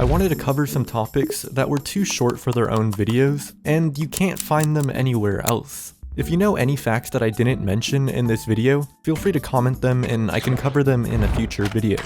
I wanted to cover some topics that were too short for their own videos, and you can't find them anywhere else. If you know any facts that I didn't mention in this video, feel free to comment them and I can cover them in a future video.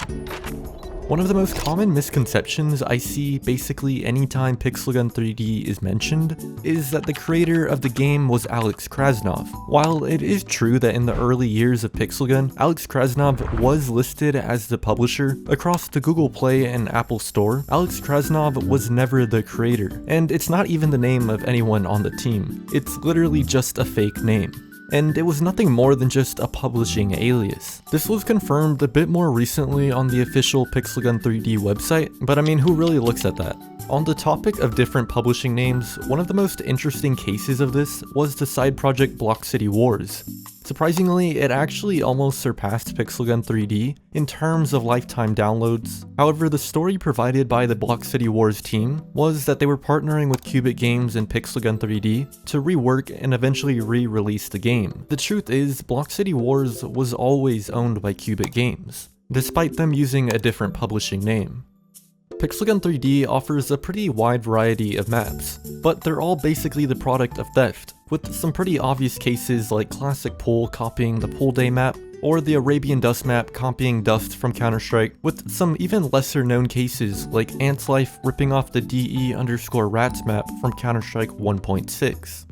One of the most common misconceptions I see basically anytime Pixelgun 3D is mentioned is that the creator of the game was Alex Krasnov. While it is true that in the early years of Pixelgun, Alex Krasnov was listed as the publisher across the Google Play and Apple Store, Alex Krasnov was never the creator, and it's not even the name of anyone on the team. It's literally just a fake name. And it was nothing more than just a publishing alias. This was confirmed a bit more recently on the official Pixelgun 3D website, but I mean, who really looks at that? On the topic of different publishing names, one of the most interesting cases of this was the side project Block City Wars. Surprisingly, it actually almost surpassed Pixelgun 3D in terms of lifetime downloads. However, the story provided by the Block City Wars team was that they were partnering with Cubic Games and Pixelgun 3D to rework and eventually re-release the game. The truth is, Block City Wars was always owned by Cubic Games, despite them using a different publishing name. Pixelgun 3D offers a pretty wide variety of maps, but they're all basically the product of theft, with some pretty obvious cases like Classic Pool copying the Pool Day map, or the Arabian Dust map copying Dust from Counter-Strike, with some even lesser known cases like Ant's Life ripping off the DE_rats map from Counter-Strike 1.6.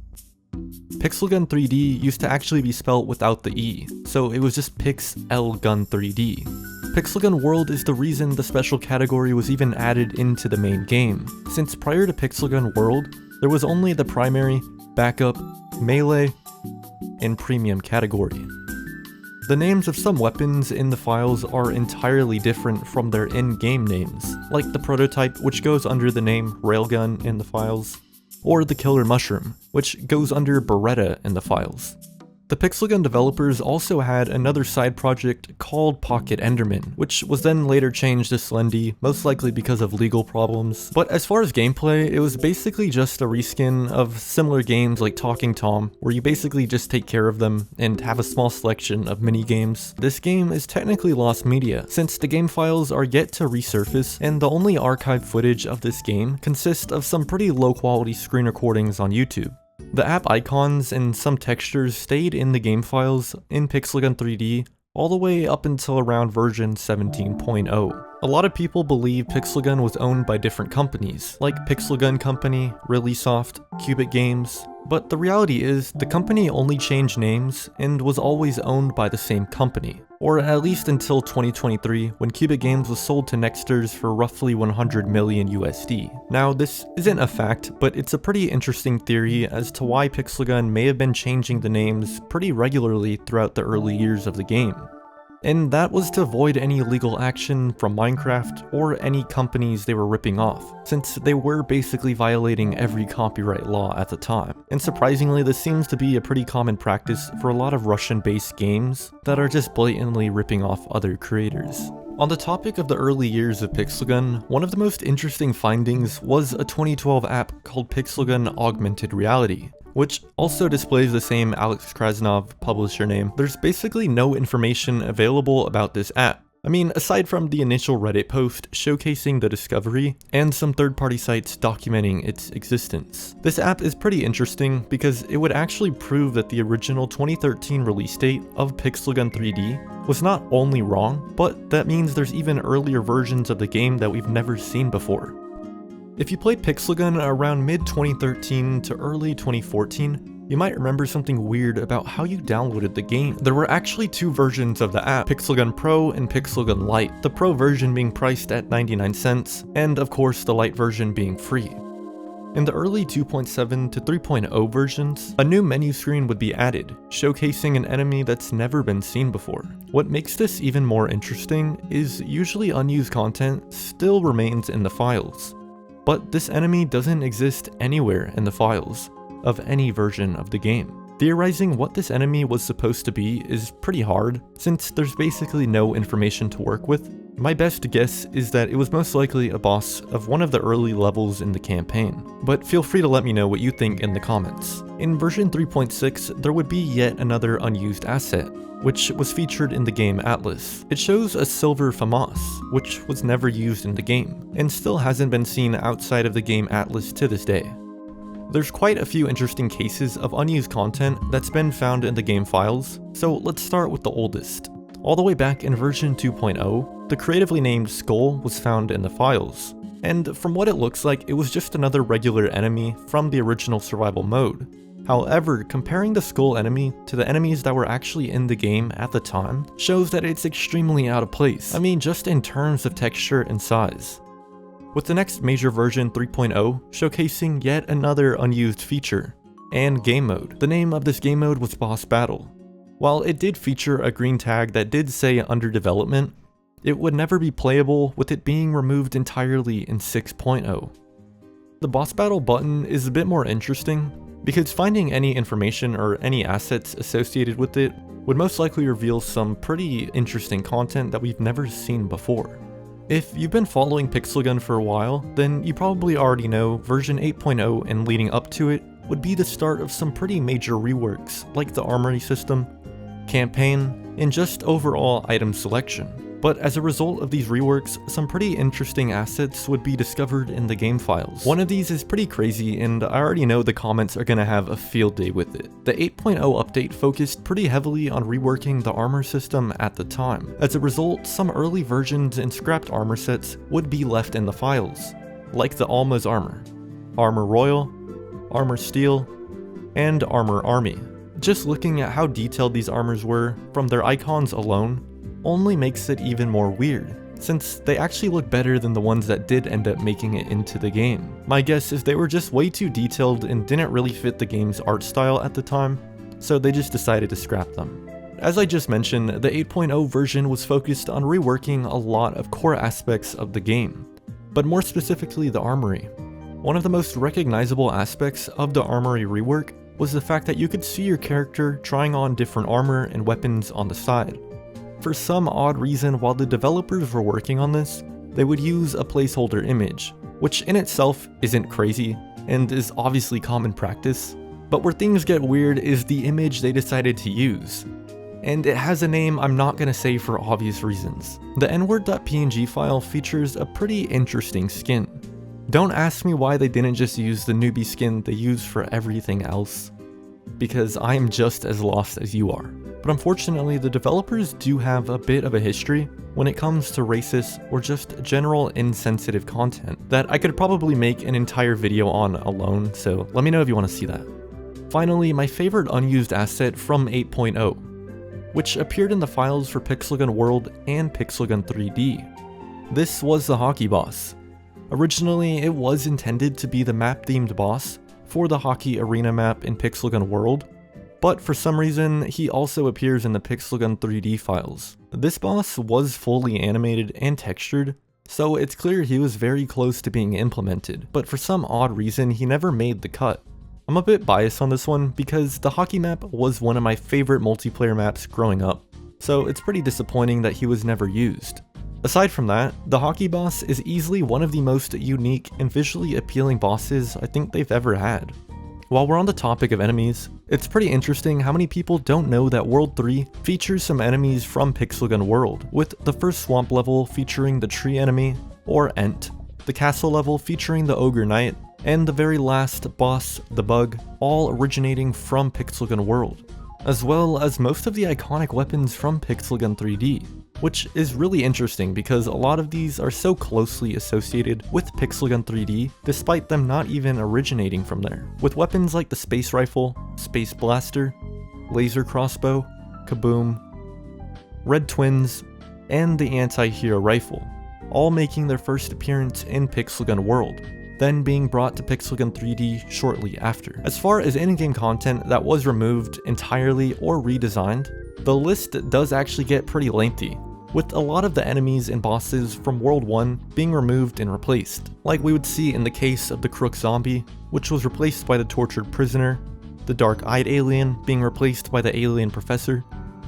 Pixelgun 3D used to actually be spelled without the E, so it was just Pixelgun 3D. Pixelgun World is the reason the special category was even added into the main game, since prior to Pixelgun World, there was only the primary, backup, melee, and premium category. The names of some weapons in the files are entirely different from their in-game names, like the prototype, which goes under the name Railgun in the files, or the Killer Mushroom, which goes under Beretta in the files. The Pixelgun developers also had another side project called Pocket Enderman, which was then later changed to Slendy, most likely because of legal problems. But as far as gameplay, it was basically just a reskin of similar games like Talking Tom, where you basically just take care of them and have a small selection of mini-games. This game is technically lost media, since the game files are yet to resurface, and the only archived footage of this game consists of some pretty low-quality screen recordings on YouTube. The app icons and some textures stayed in the game files in Pixelgun 3D all the way up until around version 17.0. A lot of people believe Pixelgun was owned by different companies, like Pixelgun Company, Releasesoft, Cubic Games, but the reality is the company only changed names and was always owned by the same company, or at least until 2023 when Cubic Games was sold to Nexters for roughly 100 million USD. Now this isn't a fact, but it's a pretty interesting theory as to why Pixelgun may have been changing the names pretty regularly throughout the early years of the game. And that was to avoid any legal action from Minecraft or any companies they were ripping off, since they were basically violating every copyright law at the time. And surprisingly, this seems to be a pretty common practice for a lot of Russian-based games that are just blatantly ripping off other creators. On the topic of the early years of Pixelgun, one of the most interesting findings was a 2012 app called Pixelgun Augmented Reality, which also displays the same Alex Krasnov publisher name. There's basically no information available about this app. I mean, aside from the initial Reddit post showcasing the discovery and some third-party sites documenting its existence. This app is pretty interesting because it would actually prove that the original 2013 release date of Pixelgun 3D was not only wrong, but that means there's even earlier versions of the game that we've never seen before. If you played Pixelgun around mid-2013 to early 2014, you might remember something weird about how you downloaded the game. There were actually two versions of the app, Pixelgun Pro and Pixelgun Lite, the Pro version being priced at 99 cents, and of course the Lite version being free. In the early 2.7 to 3.0 versions, a new menu screen would be added, showcasing an enemy that's never been seen before. What makes this even more interesting is usually unused content still remains in the files. But this enemy doesn't exist anywhere in the files of any version of the game. Theorizing what this enemy was supposed to be is pretty hard, since there's basically no information to work with, My best guess is that it was most likely a boss of one of the early levels in the campaign, but feel free to let me know what you think in the comments. In version 3.6, there would be yet another unused asset, which was featured in the game Atlas. It shows a silver FAMAS, which was never used in the game, and still hasn't been seen outside of the game Atlas to this day. There's quite a few interesting cases of unused content that's been found in the game files, so let's start with the oldest. All the way back in version 2.0, the creatively named skull was found in the files, and from what it looks like, it was just another regular enemy from the original survival mode. However, comparing the skull enemy to the enemies that were actually in the game at the time shows that it's extremely out of place. I mean, just in terms of texture and size. With the next major version 3.0 showcasing yet another unused feature, and game mode. The name of this game mode was Boss Battle. While it did feature a green tag that did say under development, it would never be playable with it being removed entirely in 6.0. The Boss Battle button is a bit more interesting, because finding any information or any assets associated with it would most likely reveal some pretty interesting content that we've never seen before. If you've been following Pixelgun for a while, then you probably already know version 8.0 and leading up to it would be the start of some pretty major reworks like the Armory system, campaign, and just overall item selection. But as a result of these reworks, some pretty interesting assets would be discovered in the game files. One of these is pretty crazy, and I already know the comments are gonna have a field day with it. The 8.0 update focused pretty heavily on reworking the armor system at the time. As a result, some early versions and scrapped armor sets would be left in the files, like the Alma's armor, Armor Royal, Armor Steel, and Armor Army. Just looking at how detailed these armors were from their icons alone only makes it even more weird, since they actually look better than the ones that did end up making it into the game. My guess is they were just way too detailed and didn't really fit the game's art style at the time, so they just decided to scrap them. As I just mentioned, the 8.0 version was focused on reworking a lot of core aspects of the game, but more specifically the Armory. One of the most recognizable aspects of the Armory rework was the fact that you could see your character trying on different armor and weapons on the side. For some odd reason, while the developers were working on this, they would use a placeholder image, which in itself isn't crazy and is obviously common practice, but where things get weird is the image they decided to use. And it has a name I'm not gonna say for obvious reasons. The nword.png file features a pretty interesting skin. Don't ask me why they didn't just use the newbie skin they use for everything else, because I am just as lost as you are. But unfortunately, the developers do have a bit of a history when it comes to racist or just general insensitive content that I could probably make an entire video on alone, so let me know if you want to see that. Finally, my favorite unused asset from 8.0, which appeared in the files for Pixelgun World and Pixelgun 3D. This was the hockey boss. Originally, it was intended to be the map-themed boss for the hockey arena map in Pixelgun World, but for some reason, he also appears in the Pixelgun 3D files. This boss was fully animated and textured, so it's clear he was very close to being implemented, but for some odd reason, he never made the cut. I'm a bit biased on this one because the hockey map was one of my favorite multiplayer maps growing up, so it's pretty disappointing that he was never used. Aside from that, the hockey boss is easily one of the most unique and visually appealing bosses I think they've ever had. While we're on the topic of enemies, it's pretty interesting how many people don't know that World 3 features some enemies from Pixelgun World, with the first swamp level featuring the tree enemy, or Ent, the castle level featuring the Ogre Knight, and the very last boss, the Bug, all originating from Pixelgun World, as well as most of the iconic weapons from Pixelgun 3D. Which is really interesting because a lot of these are so closely associated with Pixelgun 3D despite them not even originating from there. With weapons like the Space Rifle, Space Blaster, Laser Crossbow, Kaboom, Red Twins, and the Anti-Hero Rifle, all making their first appearance in Pixelgun World, then being brought to Pixelgun 3D shortly after. As far as in-game content that was removed entirely or redesigned, the list does actually get pretty lengthy, with a lot of the enemies and bosses from World 1 being removed and replaced, like we would see in the case of the Crook Zombie, which was replaced by the Tortured Prisoner, the Dark-Eyed Alien being replaced by the Alien Professor,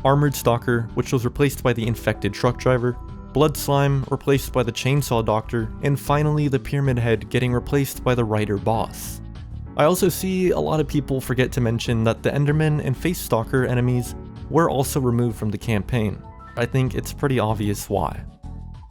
Armored Stalker, which was replaced by the Infected Truck Driver, blood slime replaced by the chainsaw doctor, and finally the pyramid head getting replaced by the rider boss. I also see a lot of people forget to mention that the Enderman and Face Stalker enemies were also removed from the campaign. I think it's pretty obvious why.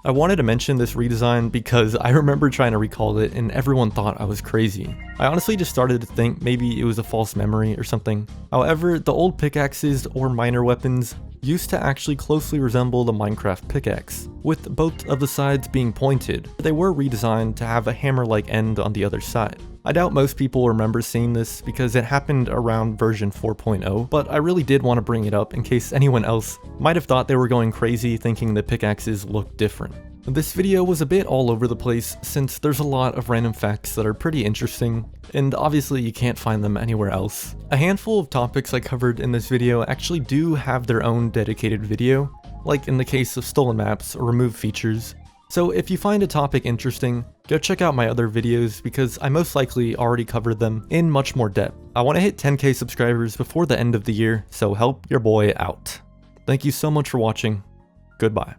I wanted to mention this redesign because I remember trying to recall it and everyone thought I was crazy. I honestly just started to think maybe it was a false memory or something. However, the old pickaxes or miner weapons used to actually closely resemble the Minecraft pickaxe, with both of the sides being pointed. They were redesigned to have a hammer-like end on the other side. I doubt most people remember seeing this because it happened around version 4.0, but I really did want to bring it up in case anyone else might have thought they were going crazy thinking the pickaxes looked different. This video was a bit all over the place since there's a lot of random facts that are pretty interesting, and obviously you can't find them anywhere else. A handful of topics I covered in this video actually do have their own dedicated video, like in the case of stolen maps or removed features. So if you find a topic interesting, go check out my other videos because I most likely already covered them in much more depth. I want to hit 10k subscribers before the end of the year, so help your boy out. Thank you so much for watching. Goodbye.